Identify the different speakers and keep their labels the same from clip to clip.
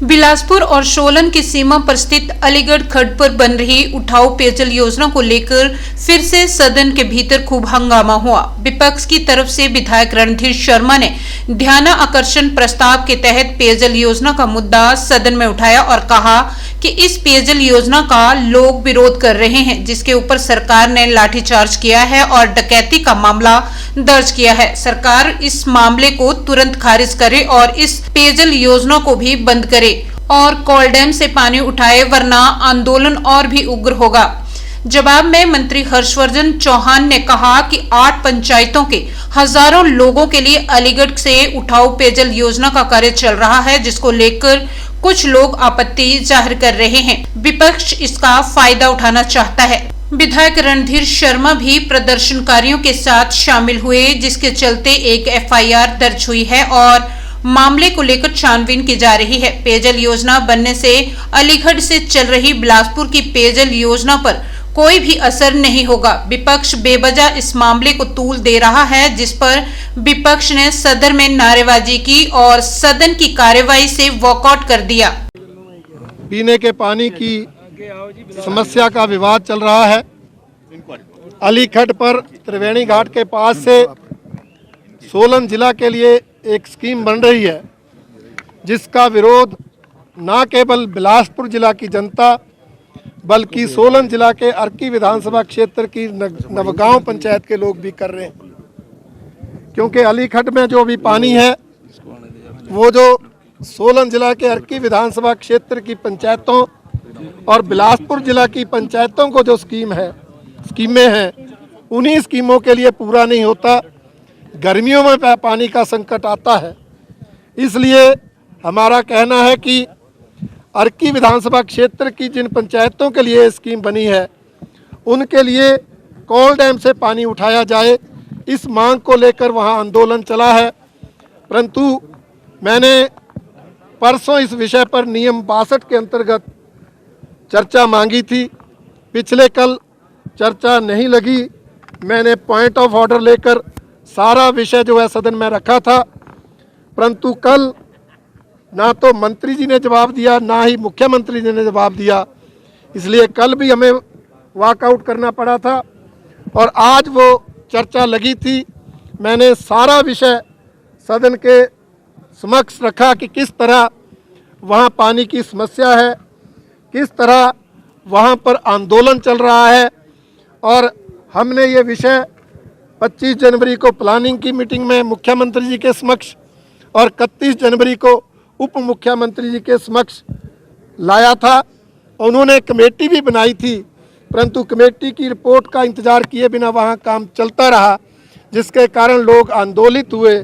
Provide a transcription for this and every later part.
Speaker 1: बिलासपुर और सोलन की सीमा पर स्थित अलीगढ़ खड्ड पर बन रही उठाऊ पेयजल योजना को लेकर फिर से सदन के भीतर खूब हंगामा हुआ। विपक्ष की तरफ से विधायक रणधीर शर्मा ने ध्यानाकर्षण प्रस्ताव के तहत पेयजल योजना का मुद्दा सदन में उठाया और कहा कि इस पेयजल योजना का लोग विरोध कर रहे हैं, जिसके ऊपर सरकार ने लाठीचार्ज किया है और डकैती का मामला दर्ज किया है। सरकार इस मामले को तुरंत खारिज करे और इस पेयजल योजना को भी बंद करे और कोल डैम से पानी उठाए, वरना आंदोलन और भी उग्र होगा। जवाब में मंत्री हर्षवर्धन चौहान ने कहा कि 8 पंचायतों के हजारों लोगों के लिए अलीगढ़ से उठाऊ पेयजल योजना का कार्य चल रहा है, जिसको लेकर कुछ लोग आपत्ति जाहिर कर रहे हैं। विपक्ष इसका फायदा उठाना चाहता है। विधायक रणधीर शर्मा भी प्रदर्शनकारियों के साथ शामिल हुए, जिसके चलते एक एफआईआर दर्ज हुई है और मामले को लेकर छानबीन की जा रही है। पेयजल योजना बनने से अलीगढ़ से चल रही बिलासपुर की पेयजल योजना पर कोई भी असर नहीं होगा। विपक्ष बेवजह इस मामले को तूल दे रहा है, जिस पर विपक्ष ने सदन में नारेबाजी की और सदन की कार्यवाही से वॉकआउट कर दिया।
Speaker 2: पीने के पानी की समस्या का विवाद चल रहा है। अलीगढ़ पर त्रिवेणी घाट के पास से सोलन जिला के लिए एक स्कीम बन रही है, जिसका विरोध न केवल बिलासपुर जिला की जनता बल्कि सोलन जिला के अर्की विधानसभा क्षेत्र की नवगांव पंचायत के लोग भी कर रहे हैं। क्योंकि अलीगढ़ में जो भी पानी है वो जो सोलन जिला के अर्की विधानसभा क्षेत्र की पंचायतों और बिलासपुर जिला की पंचायतों को जो स्कीमें हैं उन्हीं स्कीमों के लिए पूरा नहीं होता। गर्मियों में पानी का संकट आता है, इसलिए हमारा कहना है कि अर्की विधानसभा क्षेत्र की जिन पंचायतों के लिए स्कीम बनी है उनके लिए कोल डैम से पानी उठाया जाए, इस मांग को लेकर वहां आंदोलन चला है। परंतु मैंने परसों इस विषय पर नियम 62 के अंतर्गत चर्चा मांगी थी। पिछले कल चर्चा नहीं लगी। मैंने पॉइंट ऑफ ऑर्डर लेकर सारा विषय जो है सदन में रखा था, परंतु कल ना तो मंत्री जी ने जवाब दिया, ना ही मुख्यमंत्री जी ने जवाब दिया, इसलिए कल भी हमें वॉकआउट करना पड़ा था और आज वो चर्चा लगी थी। मैंने सारा विषय सदन के समक्ष रखा कि किस तरह वहाँ पानी की समस्या है, किस तरह वहाँ पर आंदोलन चल रहा है। और हमने ये विषय 25 जनवरी को प्लानिंग की मीटिंग में मुख्यमंत्री जी के समक्ष और 31 जनवरी को उप मुख्यमंत्री जी के समक्ष लाया था। उन्होंने कमेटी भी बनाई थी, परंतु कमेटी की रिपोर्ट का इंतज़ार किए बिना वहाँ काम चलता रहा, जिसके कारण लोग आंदोलित हुए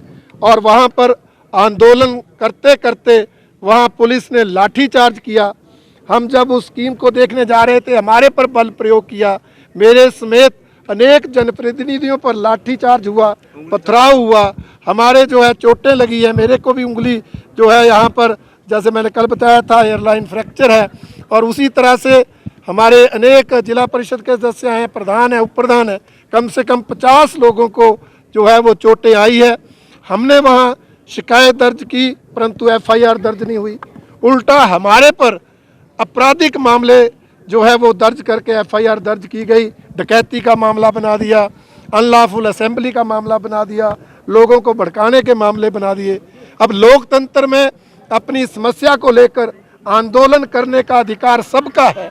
Speaker 2: और वहाँ पर आंदोलन करते करते वहाँ पुलिस ने लाठीचार्ज किया। हम जब उस स्कीम को देखने जा रहे थे, हमारे पर बल प्रयोग किया, मेरे समेत अनेक जनप्रतिनिधियों पर लाठीचार्ज हुआ, पथराव हुआ, हमारे जो है चोटें लगी है। मेरे को भी उंगली जो है यहाँ पर, जैसे मैंने कल बताया था, एयरलाइन फ्रैक्चर है। और उसी तरह से हमारे अनेक जिला परिषद के सदस्य हैं, प्रधान है, उप प्रधान है, कम से कम 50 लोगों को जो है वो चोटें आई है। हमने वहाँ शिकायत दर्ज की, परंतु एफआईआर दर्ज नहीं हुई। उल्टा हमारे पर आपराधिक मामले जो है वो दर्ज करके एफआईआर दर्ज की गई। डकैती का मामला बना दिया, अनलॉफुल असेंबली का मामला बना दिया, लोगों को भड़काने के मामले बना दिए। अब लोकतंत्र में अपनी समस्या को लेकर आंदोलन करने का अधिकार सबका है,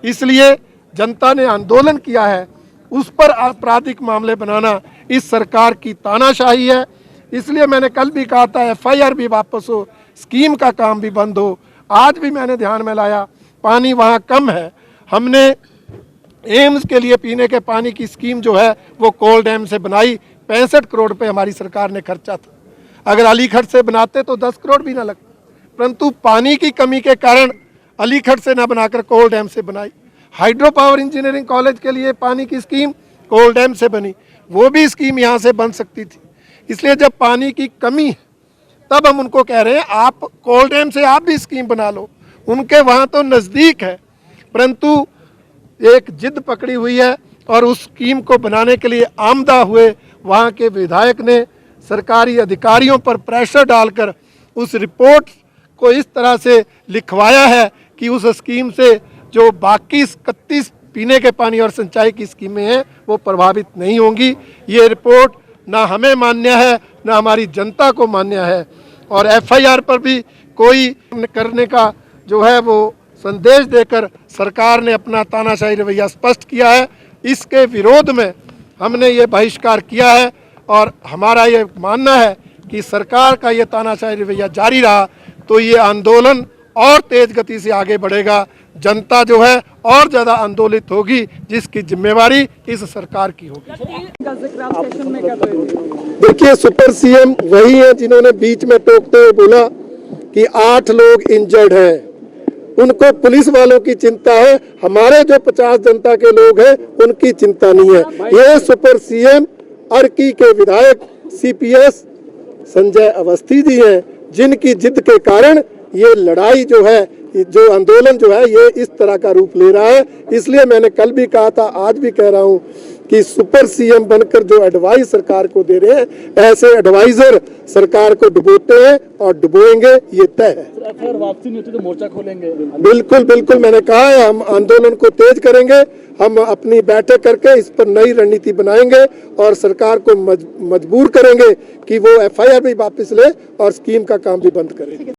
Speaker 2: इसलिए जनता ने आंदोलन किया है, उस पर आपराधिक मामले बनाना इस सरकार की तानाशाही है। इसलिए मैंने कल भी कहा था एफआईआर भी वापस हो, स्कीम का काम भी बंद हो। आज भी मैंने ध्यान में लाया, पानी वहाँ कम है। हमने एम्स के लिए पीने के पानी की स्कीम जो है वो कोल डैम से बनाई। 65 करोड़ रुपये हमारी सरकार ने खर्चा था। अगर अलीगढ़ से बनाते तो 10 करोड़ भी ना लगते, परंतु पानी की कमी के कारण अलीगढ़ से ना बनाकर कोल डैम से बनाई। हाइड्रो पावर इंजीनियरिंग कॉलेज के लिए पानी की स्कीम कोल डैम से बनी, वो भी स्कीम यहाँ से बन सकती थी। इसलिए जब पानी की कमी है तब हम उनको कह रहे हैं आप कोल डैम से आप भी स्कीम बना लो। उनके वहाँ तो नज़दीक है, परंतु एक जिद पकड़ी हुई है और उस स्कीम को बनाने के लिए आमदा हुए वहाँ के विधायक ने सरकारी अधिकारियों पर प्रेशर डालकर उस रिपोर्ट को इस तरह से लिखवाया है कि उस स्कीम से जो बाकी 31 पीने के पानी और सिंचाई की स्कीमें हैं वो प्रभावित नहीं होंगी। ये रिपोर्ट ना हमें मान्य है ना हमारी जनता को मान्य है। और एफआईआर पर भी कोई करने का जो है वो संदेश देकर सरकार ने अपना तानाशाही रवैया स्पष्ट किया है। इसके विरोध में हमने ये बहिष्कार किया है और हमारा ये मानना है कि सरकार का ये तानाशाही रवैया जारी रहा तो ये आंदोलन और तेज गति से आगे बढ़ेगा। जनता जो है और ज़्यादा आंदोलित होगी, जिसकी जिम्मेवारी इस सरकार की होगी। देखिए, सुपर सीएम वही है जिन्होंने बीच में टोकते हुए बोला कि 8 लोग इंजर्ड हैं। उनको पुलिस वालों की चिंता है, हमारे जो 50 जनता के लोग हैं उनकी चिंता नहीं है। ये सुपर सीएम अर्की के विधायक सीपीएस संजय अवस्थी जी हैं, जिनकी जिद के कारण ये लड़ाई जो है, जो आंदोलन जो है, ये इस तरह का रूप ले रहा है। इसलिए मैंने कल भी कहा था, आज भी कह रहा हूँ कि सुपर सीएम बनकर जो एडवाइस सरकार को दे रहे हैं, ऐसे एडवाइजर सरकार को डुबोते हैं और डुबोएंगे, ये तय है।
Speaker 3: फिर वापसी नहीं होती तो मोर्चा खोलेंगे।
Speaker 2: बिल्कुल बिल्कुल, मैंने कहा है हम आंदोलन को तेज करेंगे। हम अपनी बैठक करके इस पर नई रणनीति बनाएंगे और सरकार को मजबूर करेंगे कि वो एफआईआर भी वापस ले और स्कीम का काम भी बंद करे।